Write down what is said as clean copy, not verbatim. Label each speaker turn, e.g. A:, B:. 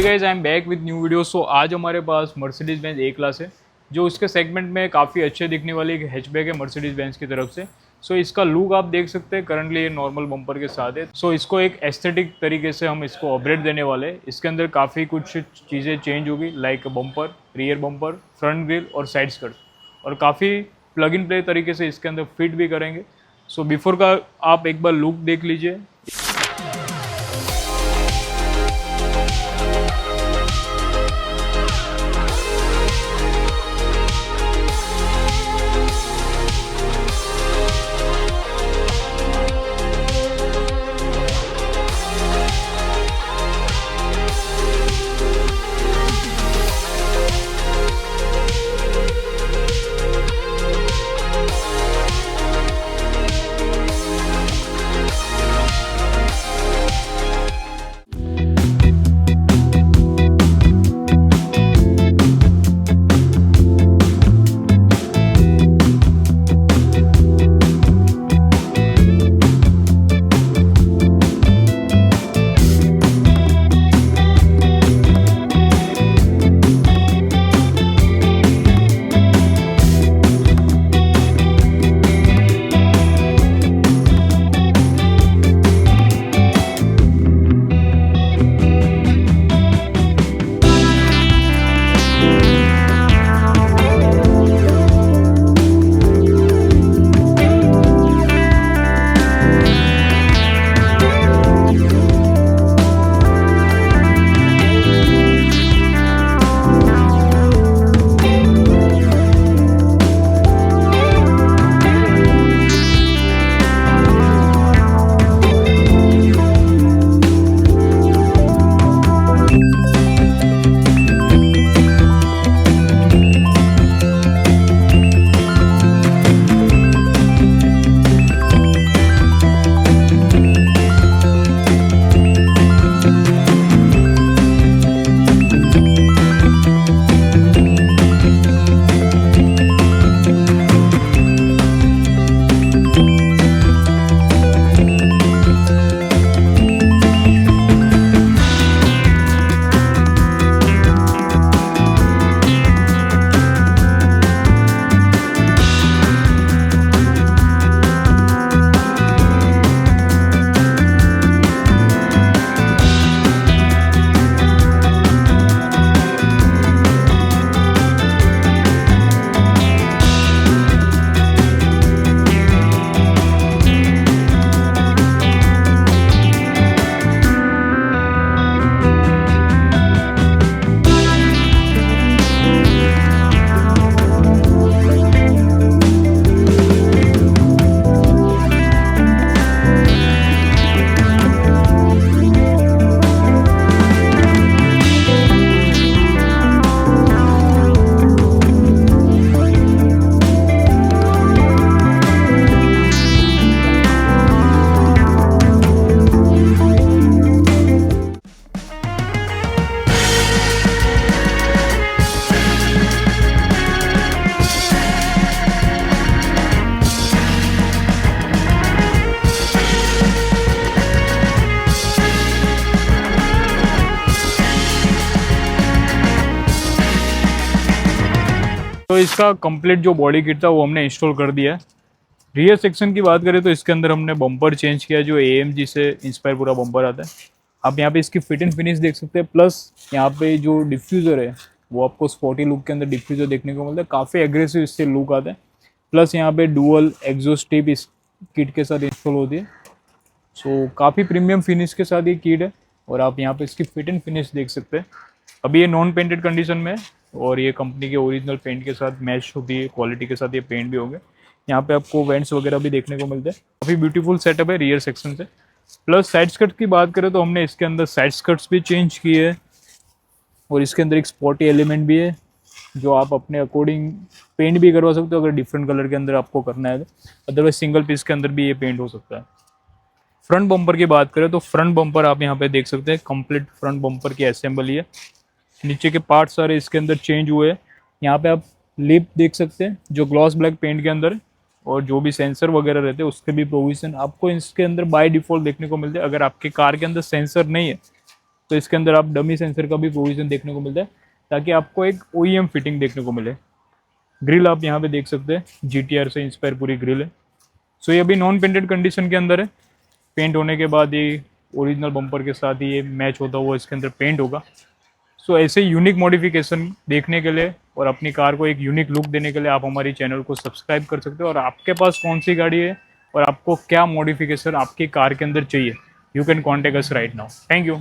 A: Guys I am back with new video. So आज हमारे पास मर्सिडीज बेंज ए क्लास है जो उसके सेगमेंट में काफ़ी अच्छे दिखने वाली एक हैचबैक है मर्सिडीज बेंज की तरफ से। सो इसका लुक आप देख सकते हैं, करंटली ये नॉर्मल बम्पर के साथ है। सो इसको एक एस्थेटिक तरीके से हम इसको अपग्रेड देने वाले हैं। इसके अंदर काफ़ी कुछ चीज़ें चेंज होगी, like bumper, rear bumper, front grille और साइड स्कर्ट, और काफ़ी प्लग इन प्ले तरीके से इसके अंदर फिट भी करेंगे। सो बिफोर का आप एक बार लुक देख लीजिए। तो इसका कंप्लीट जो बॉडी किट था वो हमने इंस्टॉल कर दिया है। रियर सेक्शन की बात करें तो इसके अंदर हमने बम्पर चेंज किया, जो AMG से इंस्पायर पूरा बम्पर आता है। आप यहाँ पे इसकी फिट एंड फिनिश देख सकते हैं। प्लस यहाँ पे जो डिफ्यूज़र है वो आपको स्पॉटी लुक के अंदर डिफ्यूज़र देखने को मिलता है, काफ़ी एग्रेसिव इससे लुक आता है। प्लस यहाँ पे डुअल एग्जॉस्ट टिप इस किट के साथ इंस्टॉल होती है। सो काफ़ी प्रीमियम फिनिश के साथ ये किट है, और आप यहाँ पे इसकी फिट एंड फिनिश देख सकते हैं। अभी ये नॉन पेंटेड कंडीशन में है, और ये कंपनी के ओरिजिनल पेंट के साथ मैच होती है, क्वालिटी के साथ ये पेंट भी हो गए। यहाँ पे आपको वेंट्स वगैरह भी देखने को मिलते हैं। काफ़ी ब्यूटीफुल सेटअप है रियर सेक्शन से। प्लस साइड स्कर्ट की बात करें तो हमने इसके अंदर साइड स्कर्ट्स भी चेंज किए है, और इसके अंदर एक स्पॉटी एलिमेंट भी है जो आप अपने अकॉर्डिंग पेंट भी करवा सकते हो अगर डिफरेंट कलर के अंदर आपको करना है। अदरवाइज सिंगल पीस के अंदर भी ये पेंट हो सकता है। फ्रंट बम्पर की बात करें तो फ्रंट बम्पर आप यहाँ पे देख सकते हैं, कंप्लीट फ्रंट बम्पर की असेंबली है। नीचे के पार्ट सारे इसके अंदर चेंज हुए हैं। यहाँ पे आप लिप देख सकते हैं जो ग्लॉस ब्लैक पेंट के अंदर है, और जो भी सेंसर वगैरह रहते हैं उसके भी प्रोविजन आपको इसके अंदर बाय डिफॉल्ट देखने को मिलते हैं। अगर आपके कार के अंदर सेंसर नहीं है तो इसके अंदर आप डमी सेंसर का भी प्रोविजन देखने को मिलता है ताकि आपको एक OEM फिटिंग देखने को मिले। ग्रिल आप यहाँ पे देख सकते हैं, GTR से इंस्पायर पूरी ग्रिल है। सो ये अभी नॉन पेंटेड कंडीशन के अंदर है। पेंट होने के बाद ये ओरिजिनल बम्पर के साथ ही ये मैच होता हुआ इसके अंदर पेंट होगा। सो ऐसे यूनिक मॉडिफिकेशन देखने के लिए और अपनी कार को एक यूनिक लुक देने के लिए आप हमारी चैनल को सब्सक्राइब कर सकते हो। और आपके पास कौन सी गाड़ी है और आपको क्या मॉडिफिकेशन आपकी कार के अंदर चाहिए, you can contact us right now. Thank you.